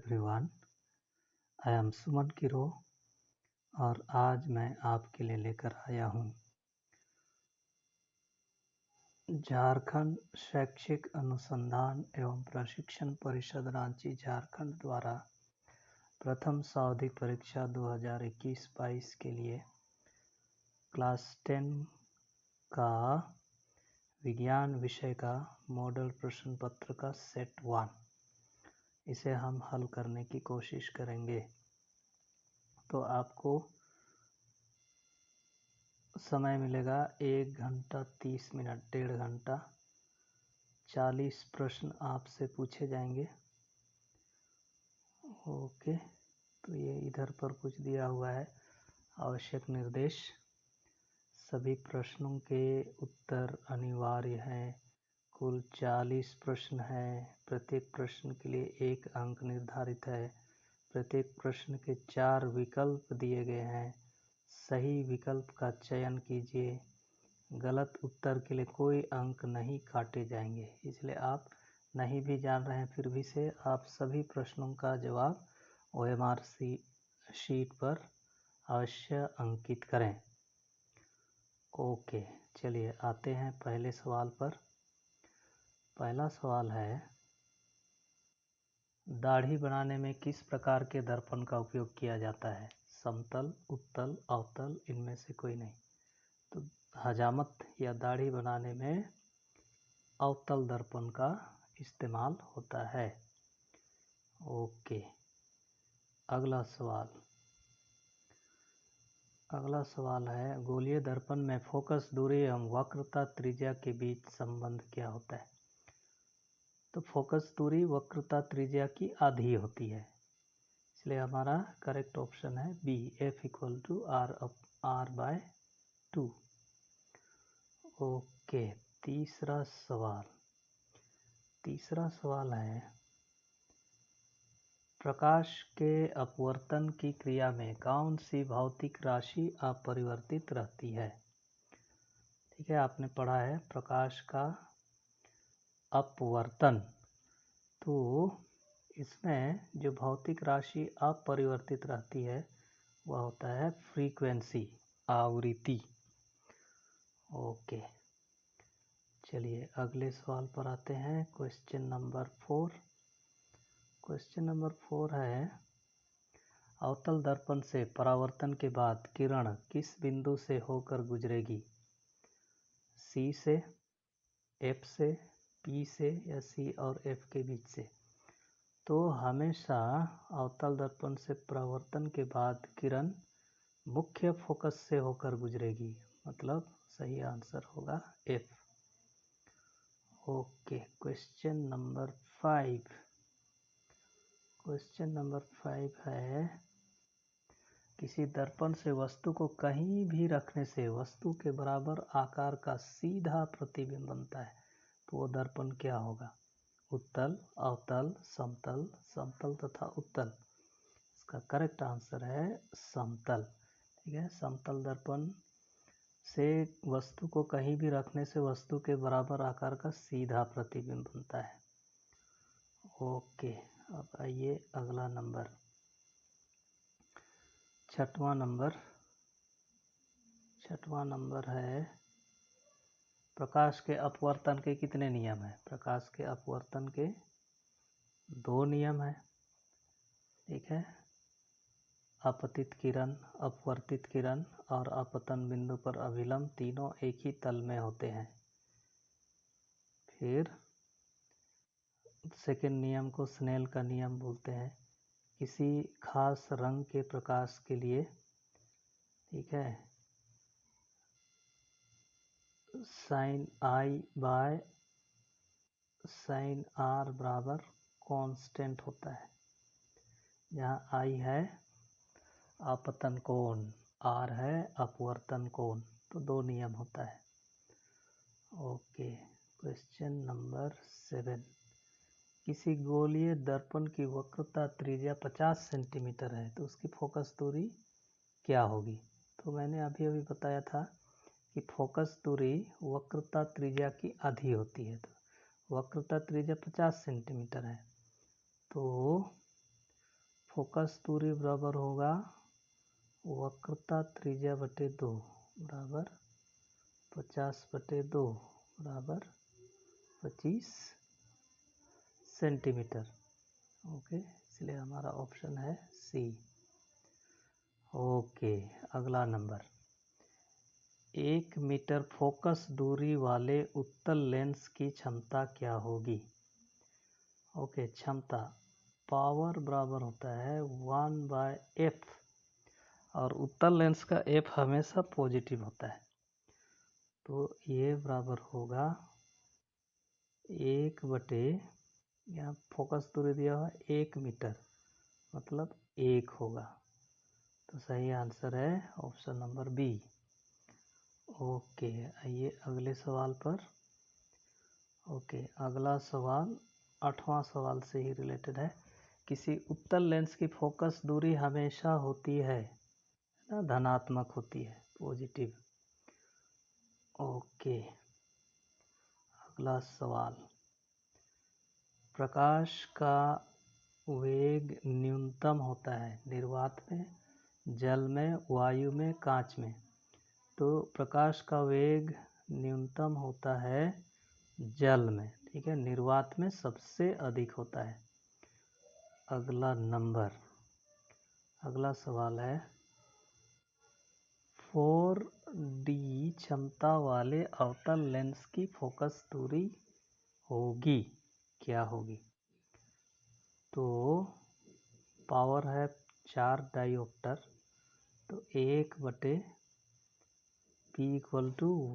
Everyone, I am Suman Kiro और आज मैं आपके लिए लेकर आया हूँ झारखंड शैक्षिक अनुसंधान एवं प्रशिक्षण परिषद रांची झारखंड द्वारा प्रथम सावधि परीक्षा 2021-22 के लिए क्लास 10 का विज्ञान विषय का मॉडल प्रश्न पत्र का सेट 1 इसे हम हल करने की कोशिश करेंगे। तो आपको समय मिलेगा 1 घंटा 30 मिनट, 1.5 घंटा। 40 प्रश्न आपसे पूछे जाएंगे। ओके, तो ये इधर पर कुछ दिया हुआ है आवश्यक निर्देश। सभी प्रश्नों के उत्तर अनिवार्य हैं। कुल 40 प्रश्न हैं। प्रत्येक प्रश्न के लिए 1 अंक निर्धारित है। प्रत्येक प्रश्न के 4 विकल्प दिए गए हैं। सही विकल्प का चयन कीजिए। गलत उत्तर के लिए कोई अंक नहीं काटे जाएंगे। इसलिए आप नहीं भी जान रहे हैं फिर भी से आप सभी प्रश्नों का जवाब OMR शीट पर अवश्य अंकित करें। ओके, चलिए आते हैं पहले सवाल पर। पहला सवाल है, दाढ़ी बनाने में किस प्रकार के दर्पण का उपयोग किया जाता है? समतल, उत्तल, अवतल, इनमें से कोई नहीं। तो हजामत या दाढ़ी बनाने में अवतल दर्पण का इस्तेमाल होता है। ओके, अगला सवाल है, गोलीय दर्पण में फोकस दूरी एवं वक्रता त्रिज्या के बीच संबंध क्या होता है? तो फोकस दूरी वक्रता त्रिज्या की आधी होती है, इसलिए हमारा करेक्ट ऑप्शन है बी, F = R/2। ओके, तीसरा सवाल है, प्रकाश के अपवर्तन की क्रिया में कौन सी भौतिक राशि अपरिवर्तित रहती है? ठीक है, आपने पढ़ा है प्रकाश का अपवर्तन। तो इसमें जो भौतिक राशि अपरिवर्तित रहती है वह होता है फ्रीक्वेंसी, आवृत्ति। ओके, चलिए अगले सवाल पर आते हैं। क्वेश्चन नंबर 4 है, अवतल दर्पण से परावर्तन के बाद किरण किस बिंदु से होकर गुजरेगी? C से, F से, P से या C और F के बीच से? तो हमेशा अवतल दर्पण से परावर्तन के बाद किरण मुख्य फोकस से होकर गुजरेगी, मतलब सही आंसर होगा F। ओके, क्वेश्चन नंबर 5 है, किसी दर्पण से वस्तु को कहीं भी रखने से वस्तु के बराबर आकार का सीधा प्रतिबिंब बनता है, तो वो दर्पण क्या होगा? उत्तल, अवतल, समतल, समतल तथा उत्तल। इसका करेक्ट आंसर है समतल। ठीक है, समतल दर्पण से वस्तु को कहीं भी रखने से वस्तु के बराबर आकार का सीधा प्रतिबिंब बनता है। ओके, अब आइए अगला नंबर, 6वां नंबर है, प्रकाश के अपवर्तन के कितने नियम हैं? प्रकाश के अपवर्तन के 2 नियम हैं। ठीक है, अपतित किरण, अपवर्तित किरण और अपतन बिंदु पर अभिलंब तीनों एक ही तल में होते हैं। फिर सेकेंड नियम को स्नेल का नियम बोलते हैं। किसी खास रंग के प्रकाश के लिए, ठीक है, sin R बराबर कांस्टेंट होता है, जहाँ I है आपतन कोण, R है अपवर्तन कोण, तो 2 नियम होता है। ओके, क्वेश्चन नंबर 7, किसी गोलीय दर्पण की वक्रता त्रिज्या 50 सेंटीमीटर है, तो उसकी फोकस दूरी क्या होगी? तो मैंने अभी बताया था कि फोकस दूरी वक्रता त्रिज्या की आधी होती है। तो वक्रता त्रिज्या 50 सेंटीमीटर है, तो फोकस दूरी बराबर होगा वक्रता त्रिज्या बटे 2 बराबर 50/2 बराबर 25 सेंटीमीटर। ओके, इसलिए हमारा ऑप्शन है सी। ओके, अगला नंबर, 1 मीटर फोकस दूरी वाले उत्तल लेंस की क्षमता क्या होगी? ओके, क्षमता पावर बराबर होता है 1/f और उत्तल लेंस का f हमेशा पॉजिटिव होता है, तो ये बराबर होगा 1/, यहाँ फोकस दूरी दिया हुआ 1 मीटर मतलब 1 होगा, तो सही आंसर है ऑप्शन नंबर बी। ओके, आइए अगले सवाल पर। ओके, अगला सवाल 8वां सवाल से ही रिलेटेड है। किसी उत्तल लेंस की फोकस दूरी हमेशा होती है ना, धनात्मक होती है, पॉजिटिव। ओके, अगला सवाल, प्रकाश का वेग न्यूनतम होता है निर्वात में, जल में, वायु में, कांच में। तो प्रकाश का वेग न्यूनतम होता है जल में, ठीक है, निर्वात में सबसे अधिक होता है। अगला नंबर, अगला सवाल है 4D क्षमता वाले अवतल लेंस की फोकस दूरी होगी, क्या होगी? तो पावर है 4 डायोप्टर, तो 1/P =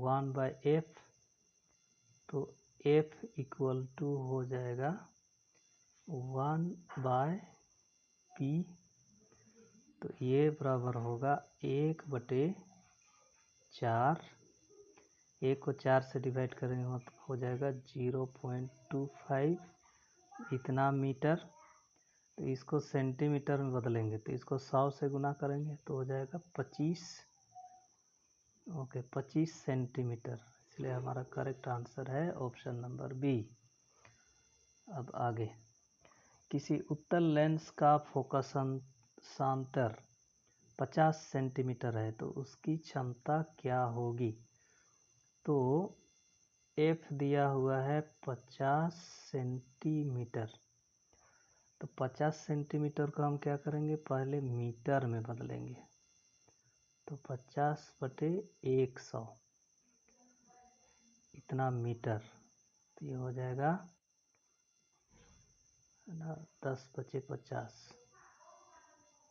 1/f, तो F = हो जाएगा 1/P, तो ये बराबर होगा 1/4, 1 को 4 से डिवाइड करेंगे मतलब हो जाएगा 0.25 इतना मीटर। तो इसको सेंटीमीटर में बदलेंगे तो इसको 100 से गुना करेंगे तो हो जाएगा 25। ओके, 25 सेंटीमीटर, इसलिए हमारा करेक्ट आंसर है ऑप्शन नंबर बी। अब आगे, किसी उत्तल लेंस का फोकसांतर 50 सेंटीमीटर है तो उसकी क्षमता क्या होगी? तो F दिया हुआ है 50 सेंटीमीटर, तो 50 सेंटीमीटर को हम क्या करेंगे, पहले मीटर में बदलेंगे, तो 50/100 इतना मीटर, तो ये हो जाएगा ना 10/50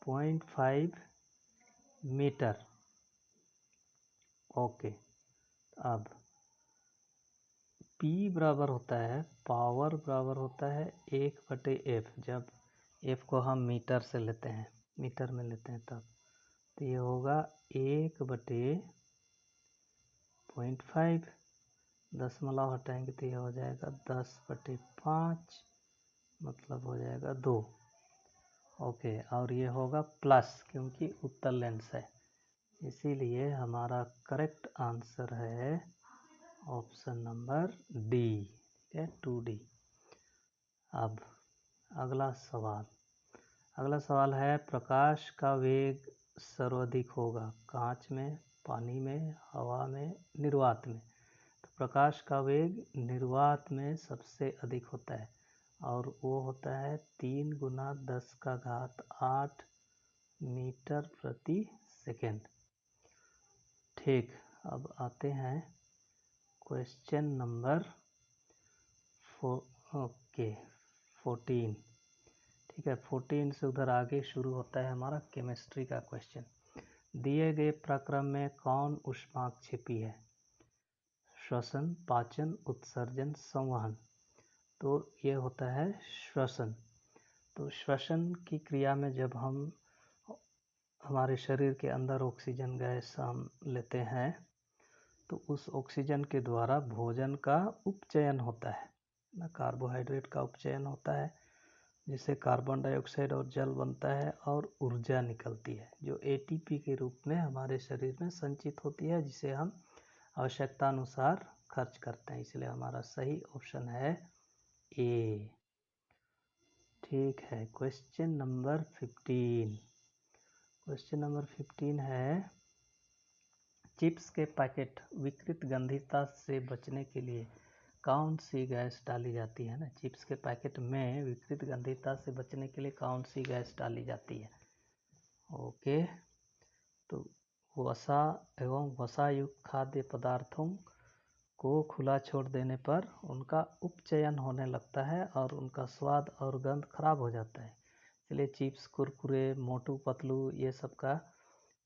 0.5 मीटर। ओके, अब P बराबर होता है, पावर बराबर होता है 1/f, जब f को हम मीटर से लेते हैं, मीटर में लेते हैं तब, तो ये होगा 1/0.5, दशमलव हटाएंगे तो ये हो जाएगा 10/5 मतलब हो जाएगा 2। ओके, और ये होगा प्लस क्योंकि उत्तल लेंस है, इसीलिए हमारा करेक्ट आंसर है ऑप्शन नंबर डी, ठीक है, 2D। अब अगला सवाल, अगला सवाल है प्रकाश का वेग सर्वाधिक होगा कांच में, पानी में, हवा में, निर्वात में। तो प्रकाश का वेग निर्वात में सबसे अधिक होता है और वो होता है 3 × 10⁸ मीटर प्रति सेकेंड। ठीक, अब आते हैं क्वेश्चन नंबर 14, ठीक है, 14 से उधर आगे शुरू होता है हमारा केमिस्ट्री का क्वेश्चन। दिए गए प्रक्रम में कौन ऊष्माक छिपी है? श्वसन, पाचन, उत्सर्जन, संवहन। तो ये होता है श्वसन। तो श्वसन की क्रिया में जब हम हमारे शरीर के अंदर ऑक्सीजन गैस हम लेते हैं तो उस ऑक्सीजन के द्वारा भोजन का उपचयन होता है ना, कार्बोहाइड्रेट का उपचयन होता है जिससे कार्बन डाइऑक्साइड और जल बनता है और ऊर्जा निकलती है जो ATP के रूप में हमारे शरीर में संचित होती है, जिसे हम आवश्यकता अनुसार खर्च करते हैं, इसलिए हमारा सही ऑप्शन है ए। ठीक है। Question number 15। क्वेश्चन नंबर 15 है, चिप्स के पैकेट विकृत गंधिता से बचने के लिए कौन सी गैस डाली जाती है ना। चिप्स के पैकेट में विकृत गंधिता से बचने के लिए कौन सी गैस डाली जाती है। ओके, तो वसा एवं वसा युक्त खाद्य पदार्थों को खुला छोड़ देने पर उनका उपचयन होने लगता है और उनका स्वाद और गंध खराब हो जाता है। इसलिए चिप्स, कुरकुरे, मोटू पतलू ये सब का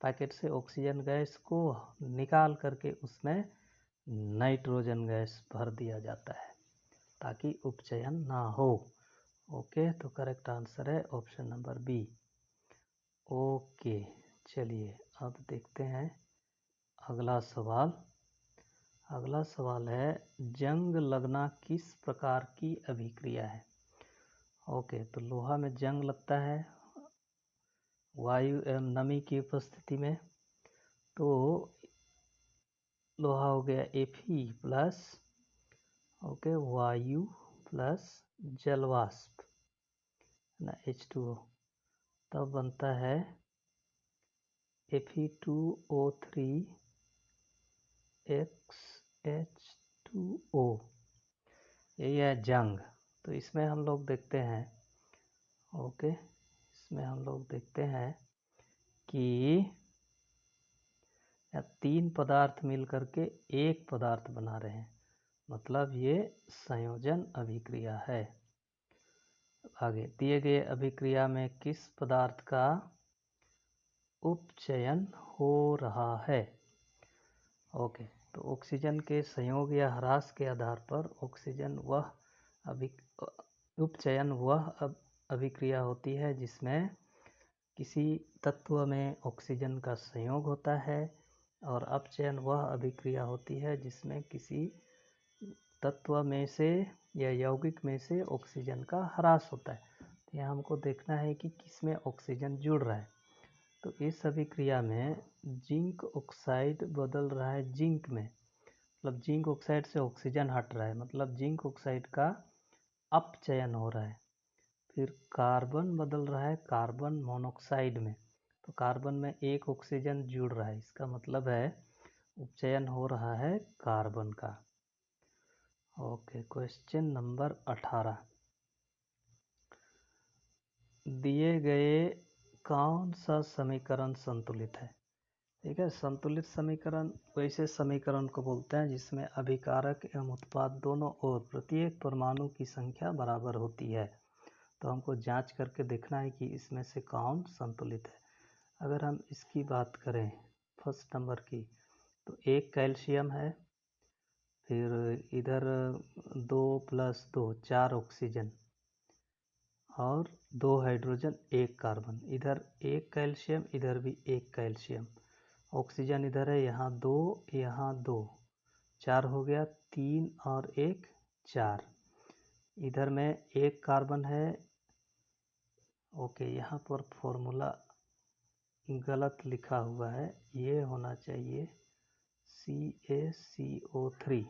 पैकेट से ऑक्सीजन गैस को निकाल करके उसमें नाइट्रोजन गैस भर दिया जाता है ताकि उपचयन ना हो। ओके, तो करेक्ट आंसर है ऑप्शन नंबर बी। ओके, चलिए अब देखते हैं अगला सवाल। अगला सवाल है, जंग लगना किस प्रकार की अभिक्रिया है। ओके, तो लोहा में जंग लगता है वायु एवं नमी की उपस्थिति में। तो लोहा हो गया Fe प्लस ओके वायु प्लस जलवाष्प ना H2O, तब बनता है Fe2O3 XH2O। यही है जंग। तो इसमें हम लोग देखते हैं, ओके, इसमें हम लोग देखते हैं कि तीन पदार्थ मिल करके एक पदार्थ बना रहे हैं, मतलब ये संयोजन अभिक्रिया है। आगे दिए गए अभिक्रिया में किस पदार्थ का उपचयन हो रहा है। ओके, तो ऑक्सीजन के संयोग या ह्रास के आधार पर ऑक्सीजन वह उपचयन वह अभिक्रिया होती है जिसमें किसी तत्व में ऑक्सीजन का संयोग होता है, और अपचयन वह अभिक्रिया होती है जिसमें किसी तत्व में से या यौगिक में से ऑक्सीजन का ह्रास होता है। तो यहाँ हमको देखना है कि किस में ऑक्सीजन जुड़ रहा है। तो इस अभिक्रिया में जिंक ऑक्साइड बदल रहा है जिंक में, मतलब जिंक ऑक्साइड से ऑक्सीजन हट रहा है, मतलब जिंक ऑक्साइड का अपचयन हो रहा है। फिर कार्बन बदल रहा है कार्बन मोनोऑक्साइड में, तो कार्बन में एक ऑक्सीजन जुड़ रहा है, इसका मतलब है उपचयन हो रहा है कार्बन का। Okay, question number 18। दिए गए कौन सा समीकरण संतुलित है। ठीक है, संतुलित समीकरण वैसे समीकरण को बोलते हैं जिसमें अभिकारक एवं उत्पाद दोनों ओर प्रत्येक परमाणु की संख्या बराबर होती है। तो हमको जांच करके देखना है कि इसमें से कौन संतुलित है। अगर हम इसकी बात करें फर्स्ट नंबर की, तो एक कैल्शियम है, फिर इधर 2 + 2 4 ऑक्सीजन और 2 हाइड्रोजन 1 कार्बन, इधर एक कैल्शियम इधर भी एक कैल्शियम, ऑक्सीजन इधर है, यहाँ 2 यहाँ 2, 4 हो गया, 3 और 1 4, इधर में एक कार्बन है। ओके, यहाँ पर फॉर्मूला गलत लिखा हुआ है, ये होना चाहिए CaCO3।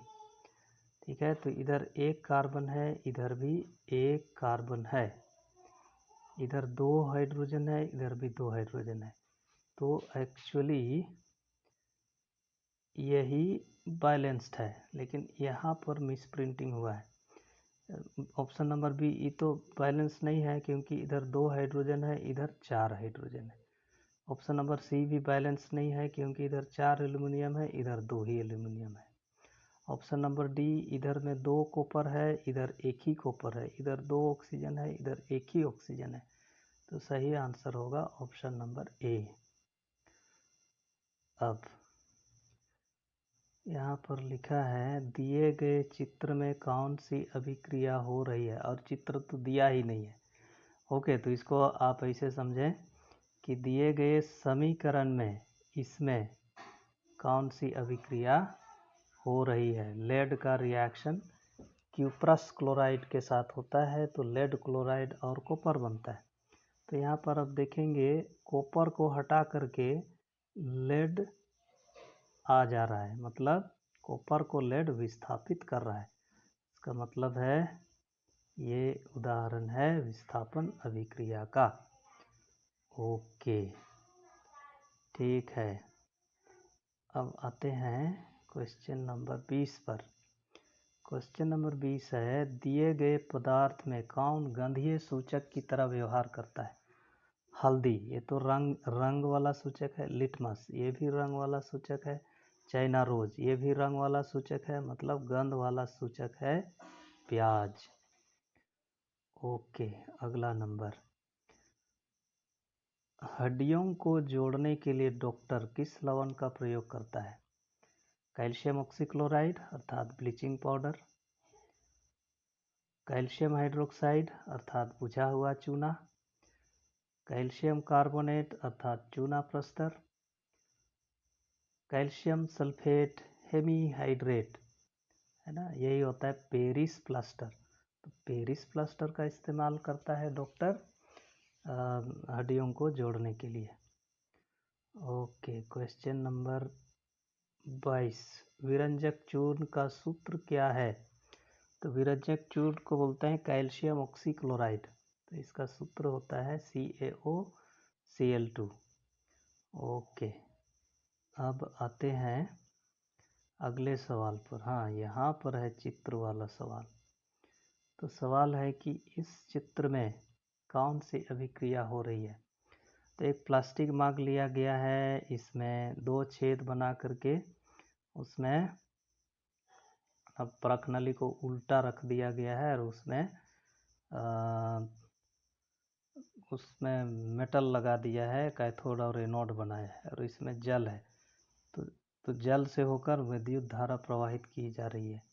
ठीक है, तो इधर एक कार्बन है, इधर भी एक कार्बन है, इधर 2 हाइड्रोजन है, इधर भी 2 हाइड्रोजन है। तो एक्चुअली यही बैलेंस्ड है, लेकिन यहाँ पर मिसप्रिंटिंग हुआ है। ऑप्शन नंबर बी ये तो बैलेंस नहीं है क्योंकि इधर 2 हाइड्रोजन है, इधर 4 हाइड्रोजन है। ऑप्शन नंबर सी भी बैलेंस नहीं है क्योंकि इधर 4 एल्यूमिनियम है, इधर 2 ही एल्यूमिनियम है। ऑप्शन नंबर डी, इधर में 2 कॉपर है, इधर एक ही कॉपर है, इधर 2 ऑक्सीजन है, इधर एक ही ऑक्सीजन है। तो सही आंसर होगा ऑप्शन नंबर ए। अब यहाँ पर लिखा है दिए गए चित्र में कौन सी अभिक्रिया हो रही है, और चित्र तो दिया ही नहीं है। ओके, तो इसको आप ऐसे समझें कि दिए गए समीकरण में इसमें कौन सी अभिक्रिया हो रही है। लेड का रिएक्शन क्यूप्रस क्लोराइड के साथ होता है, तो लेड क्लोराइड और कॉपर बनता है। तो यहाँ पर अब देखेंगे कॉपर को हटा करके लेड आ जा रहा है, मतलब कॉपर को लेड विस्थापित कर रहा है। इसका मतलब है ये उदाहरण है विस्थापन अभिक्रिया का। ओके, ठीक है। अब आते हैं क्वेश्चन नंबर 20 पर। क्वेश्चन नंबर 20 है, दिए गए पदार्थ में कौन गंधीय सूचक की तरह व्यवहार करता है? हल्दी, ये तो रंग वाला सूचक है। लिटमस, ये भी रंग वाला सूचक है। चाइना रोज, ये भी रंग वाला सूचक है, मतलब गंध वाला सूचक है प्याज। ओके, अगला नंबर, हड्डियों को जोड़ने के लिए डॉक्टर किस लवण का प्रयोग करता है? कैल्शियम ऑक्सीक्लोराइड अर्थात ब्लीचिंग पाउडर, कैल्शियम हाइड्रोक्साइड अर्थात बुझा हुआ चूना, कैल्शियम कार्बोनेट अर्थात चूना प्रस्तर, कैल्शियम सल्फेट हेमीहाइड्रेट, है ना, यही होता है पेरिस प्लास्टर। तो पेरिस प्लास्टर का इस्तेमाल करता है डॉक्टर हड्डियों को जोड़ने के लिए। ओके, क्वेश्चन नंबर 22, विरंजक चूर्ण का सूत्र क्या है? तो विरंजक चूर्ण को बोलते हैं कैल्शियम ऑक्सीक्लोराइड। तो इसका सूत्र होता है CaOCl2। ओके, अब आते हैं अगले सवाल पर। हाँ, यहाँ पर है चित्र वाला सवाल। तो सवाल है कि इस चित्र में कौन सी अभिक्रिया हो रही है? तो एक प्लास्टिक मग लिया गया है, इसमें 2 छेद बना करके उसमें अब परख नली को उल्टा रख दिया गया है और उसमें मेटल लगा दिया है, कैथोड और एनोड बनाया है, और इसमें जल है। तो जल से होकर विद्युत धारा प्रवाहित की जा रही है।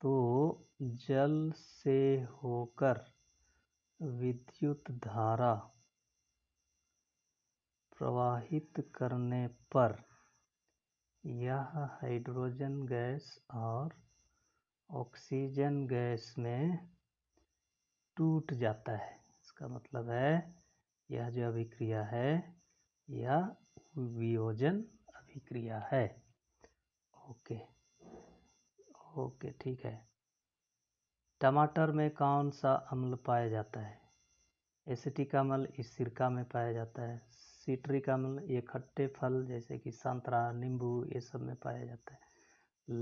तो जल से होकर विद्युत धारा प्रवाहित करने पर यह हाइड्रोजन गैस और ऑक्सीजन गैस में टूट जाता है। इसका मतलब है यह जो अभिक्रिया है यह वियोजन अभिक्रिया है। ओके ओके, ठीक है। टमाटर में कौन सा अम्ल पाया जाता है? एसिटिक अम्ल इस सिरका में पाया जाता है। सिट्रिक अम्ल ये खट्टे फल जैसे कि संतरा, नींबू, ये सब में पाया जाता है।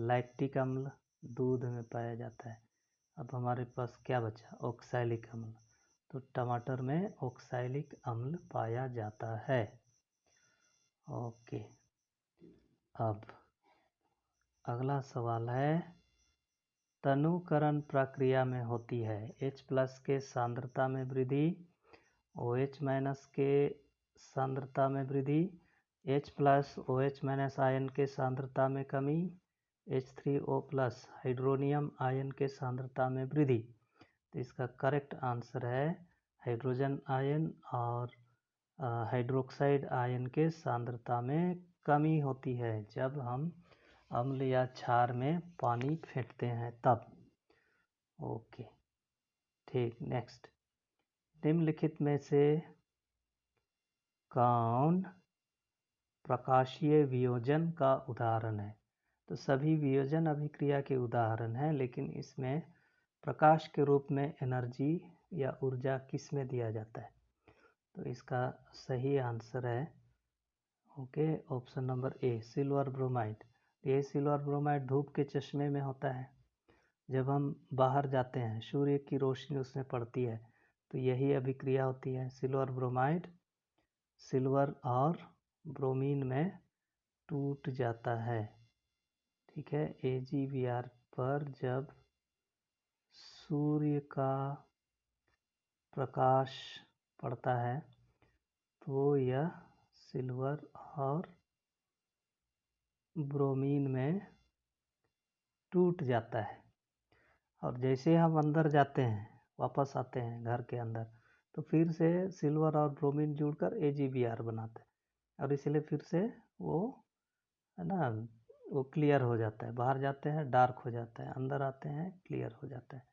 लैक्टिक अम्ल दूध में पाया जाता है। अब हमारे पास क्या बचा? ऑक्सैलिक अम्ल। तो टमाटर में ऑक्सैलिक अम्ल पाया जाता है। ओके, अब अगला सवाल है, तनुकरण प्रक्रिया में होती है H+ के सांद्रता में वृद्धि, OH- के सांद्रता में वृद्धि, H+ OH- आयन के सांद्रता में कमी, H3O+ हाइड्रोनियम आयन के सांद्रता में वृद्धि। तो इसका करेक्ट आंसर है हाइड्रोजन आयन और हाइड्रोक्साइड आयन के सांद्रता में कमी होती है जब हम अम्ल या क्षार में पानी फेंकते हैं तब। ओके, ठीक। नेक्स्ट, निम्नलिखित में से कौन प्रकाशीय वियोजन का उदाहरण है? तो सभी वियोजन अभिक्रिया के उदाहरण हैं, लेकिन इसमें प्रकाश के रूप में एनर्जी या ऊर्जा किस में दिया जाता है? तो इसका सही आंसर है okay, option number A, silver bromide. ये सिल्वर ब्रोमाइड धूप के चश्मे में होता है। जब हम बाहर जाते हैं, सूर्य की रोशनी उसमें पड़ती है, तो यही अभिक्रिया होती है। सिल्वर ब्रोमाइड सिल्वर और ब्रोमीन में टूट जाता है। ठीक है, AgBr पर जब सूर्य का प्रकाश पड़ता है तो यह सिल्वर और ब्रोमीन में टूट जाता है। और जैसे हम अंदर जाते हैं, वापस आते हैं घर के अंदर, तो फिर से सिल्वर और ब्रोमीन जुड़कर AgBr बनाते हैं और इसलिए फिर से वो, है ना, वो क्लियर हो जाता है। बाहर जाते हैं डार्क हो जाता है, अंदर आते हैं क्लियर हो जाता है।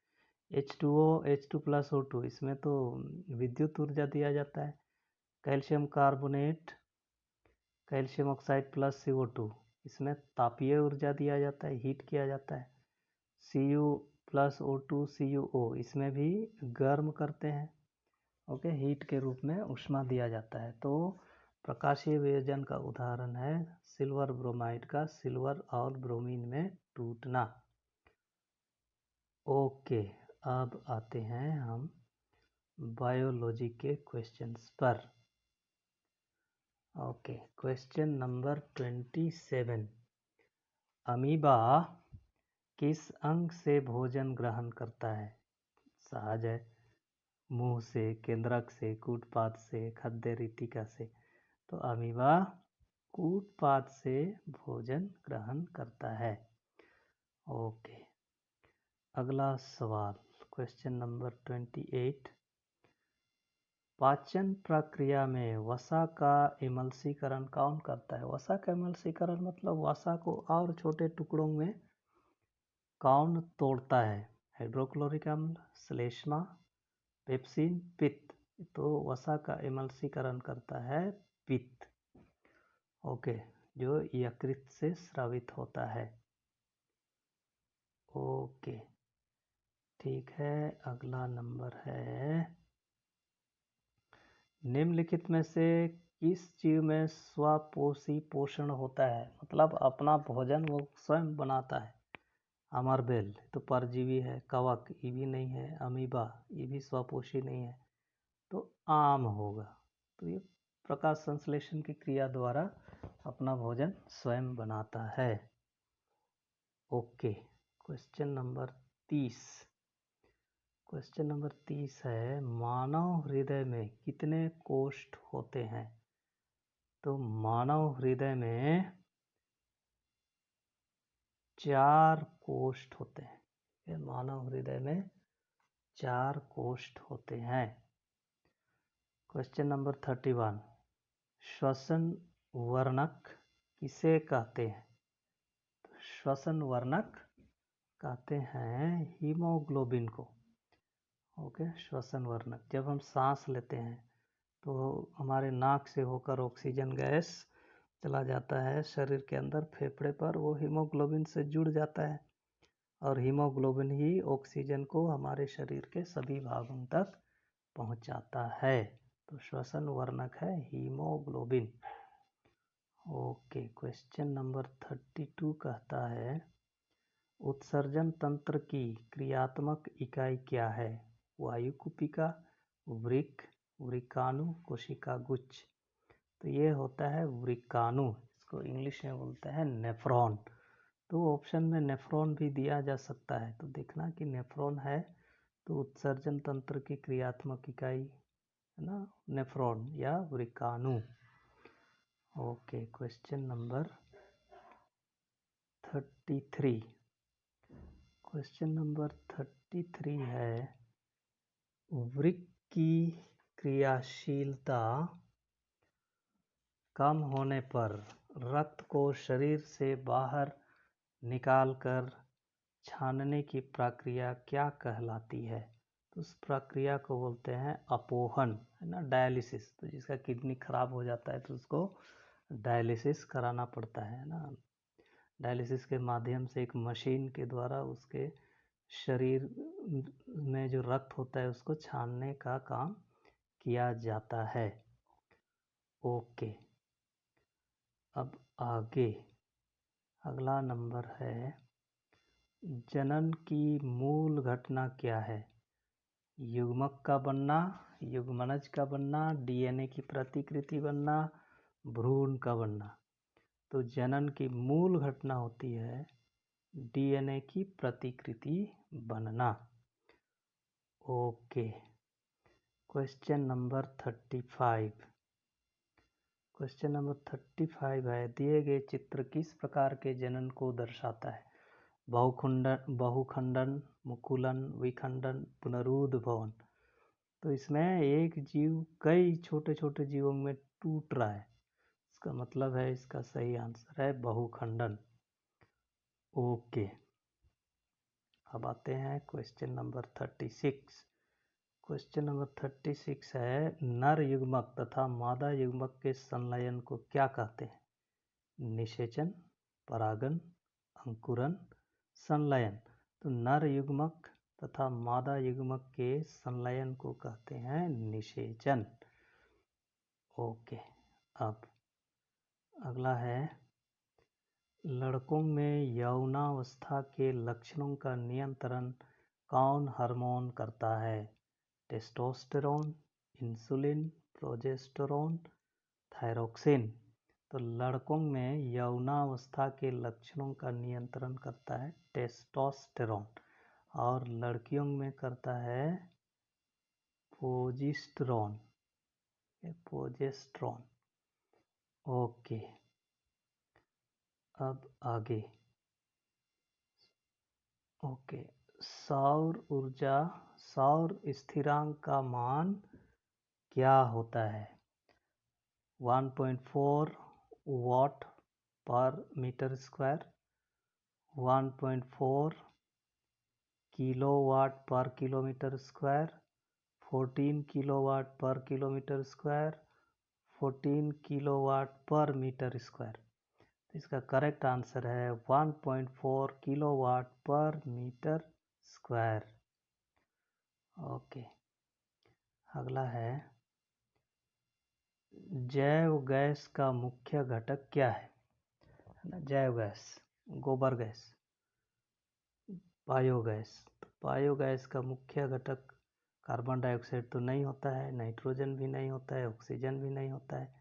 H2O H2+O2 इसमें तो विद्युत ऊर्जा दिया जाता है। Calcium carbonate calcium oxide plus CO2 इसमें तापीय ऊर्जा दिया जाता है, हीट किया जाता है। प्लस O2CuO, इसमें भी गर्म करते हैं। ओके, हीट के रूप में ऊष्मा दिया जाता है। तो प्रकाशीय वियोजन का उदाहरण है सिल्वर ब्रोमाइड का सिल्वर और ब्रोमीन में टूटना। ओके, अब आते हैं हम बायोलॉजी के क्वेश्चंस पर। Okay, question number 27। अमीबा किस अंग से भोजन ग्रहण करता है? सहज है, मुंह से, केंद्रक से, कूटपाद से, खाद्य रितिका से। तो अमीबा कूटपाद से भोजन ग्रहण करता है। ओके, अगला सवाल, क्वेश्चन नंबर 28। पाचन प्रक्रिया में वसा का इमल्सीकरण कौन करता है? वसा का इमल्सीकरण मतलब वसा को और छोटे टुकड़ों में कौन तोड़ता है? हाइड्रोक्लोरिक अम्ल, श्लेष्मा, पेप्सिन, पित्त। तो वसा का इमल्सीकरण करता है पित्त। ओके, जो यकृत से स्रावित होता है। ओके, ठीक है, अगला नंबर है, निम्नलिखित में से किस जीव में स्वपोषी पोषण होता है? मतलब अपना भोजन वो स्वयं बनाता है। अमरबेल तो परजीवी है, कवक ये भी नहीं है, अमीबा ये भी स्वपोषी नहीं है, तो आम होगा। तो ये प्रकाश संश्लेषण की क्रिया द्वारा अपना भोजन स्वयं बनाता है। Okay, question number 30। Question number 30 है, मानव हृदय में कितने कोष्ठ होते हैं? तो मानव हृदय में 4 कोष्ठ होते हैं। मानव हृदय में 4 कोष्ठ होते हैं। क्वेश्चन नंबर 31, श्वसन वर्णक किसे कहते हैं? तो श्वसन वर्णक कहते हैं हीमोग्लोबिन को। ओके, श्वसन वर्णक, जब हम सांस लेते हैं तो हमारे नाक से होकर ऑक्सीजन गैस चला जाता है शरीर के अंदर, फेफड़े पर वो हीमोग्लोबिन से जुड़ जाता है और हीमोग्लोबिन ही ऑक्सीजन को हमारे शरीर के सभी भागों तक पहुंचाता है। तो श्वसन वर्णक है हीमोग्लोबिन। ओके, क्वेश्चन नंबर 32 कहता है, उत्सर्जन तंत्र की क्रियात्मक इकाई क्या है? वायुकुपिका, वृक्क, वृक्काणु, कोशिका गुच्छ। तो ये होता है वृक्काणु, इसको इंग्लिश में बोलते हैं नेफ्रॉन। तो ऑप्शन में नेफ्रॉन भी दिया जा सकता है, तो देखना कि नेफ्रॉन है तो उत्सर्जन तंत्र की क्रियात्मक इकाई है ना, नेफ्रॉन या वृक्काणु। Okay, question number 33। Question number 33 है, वृक्क की क्रियाशीलता कम होने पर रक्त को शरीर से बाहर निकालकर छानने की प्रक्रिया क्या कहलाती है? तो उस प्रक्रिया को बोलते हैं अपोहन, है ना, डायलिसिस। तो जिसका किडनी खराब हो जाता है तो उसको डायलिसिस कराना पड़ता है ना। डायलिसिस के माध्यम से एक मशीन के द्वारा उसके शरीर में जो रक्त होता है उसको छानने का काम किया जाता है। ओके, अब आगे अगला नंबर है, जनन की मूल घटना क्या है? युग्मक का बनना, युग्मनज का बनना, डीएनए की प्रतिकृति बनना, भ्रूण का बनना। तो जनन की मूल घटना होती है डीएनए की प्रतिकृति बनना। Okay, question number 35। Question number 35 है, दिए गए चित्र किस प्रकार के जनन को दर्शाता है? बहुखंडन, मुकुलन, विखंडन, पुनरुद्भवन। तो इसमें एक जीव कई छोटे छोटे जीवों में टूट रहा है, इसका मतलब है इसका सही आंसर है बहुखंडन। ओके, अब आते हैं क्वेश्चन नंबर 36। क्वेश्चन नंबर 36 है, नर युग्मक तथा मादा युग्मक के संलयन को क्या कहते हैं? निषेचन, परागन, अंकुरन, संलयन। तो नर युग्मक तथा मादा युग्मक के संलयन को कहते हैं निषेचन। ओके, अब अगला है, लड़कों में यौनावस्था के लक्षणों का नियंत्रण कौन हार्मोन करता है? Testosterone, insulin, progesterone, thyroxine. तो लड़कों में यौनावस्था के लक्षणों का नियंत्रण करता है टेस्टोस्टेरोन, और लड़कियों में करता है प्रोजेस्टेरोन। ओके, अब आगे। ओके, सौर ऊर्जा, सौर स्थिरांक का मान क्या होता है? 1.4 वाट पर मीटर स्क्वायर, 1.4 किलोवाट पर किलोमीटर स्क्वायर, 14 किलोवाट पर किलोमीटर स्क्वायर, 14 किलोवाट पर मीटर स्क्वायर। तो इसका करेक्ट आंसर है 1.4 किलोवाट पर मीटर स्क्वायर। ओके, अगला है, जैव गैस का मुख्य घटक क्या है? जैव गैस, गोबर गैस, बायोगैस। तो बायोगैस का मुख्य घटक कार्बन डाइऑक्साइड तो नहीं होता है, नाइट्रोजन भी नहीं होता है, ऑक्सीजन भी नहीं होता है,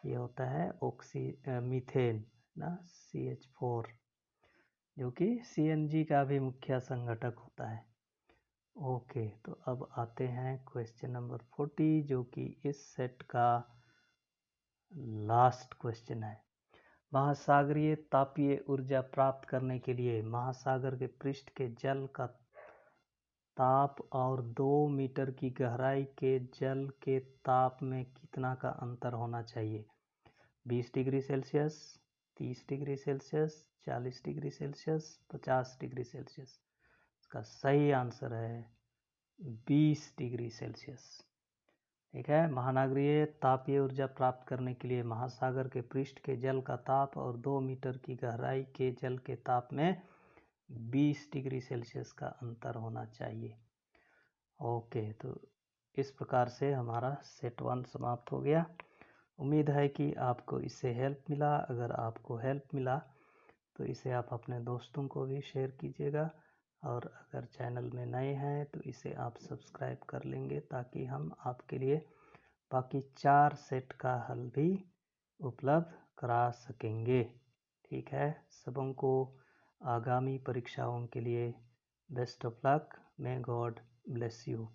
ये होता है मीथेन ना, CH4, जो कि CNG का भी मुख्य संघटक होता है। ओके, तो अब आते हैं क्वेश्चन नंबर 40, जो कि इस सेट का लास्ट क्वेश्चन है। महासागरीय तापीय ऊर्जा प्राप्त करने के लिए महासागर के पृष्ठ के जल का ताप और 2 मीटर की गहराई के जल के ताप में कितना का अंतर होना चाहिए? 20 degree Celsius, 30 degree Celsius, 40 degree Celsius, 50 degree Celsius. इसका सही आंसर है 20 डिग्री सेल्सियस। ठीक है, महासागरीय तापीय ऊर्जा प्राप्त करने के लिए महासागर के पृष्ठ के जल का ताप और 2 मीटर की गहराई के जल के ताप में 20 डिग्री सेल्सियस का अंतर होना चाहिए। ओके, तो इस प्रकार से हमारा सेट 1 समाप्त हो गया। उम्मीद है कि आपको इससे हेल्प मिला। अगर आपको हेल्प मिला तो इसे आप अपने दोस्तों को भी शेयर कीजिएगा, और अगर चैनल में नए हैं तो इसे आप सब्सक्राइब कर लेंगे, ताकि हम आपके लिए बाकी 4 सेट का हल भी उपलब्ध करा सकेंगे। ठीक है, सबों को आगामी परीक्षाओं के लिए best of luck. May God bless you.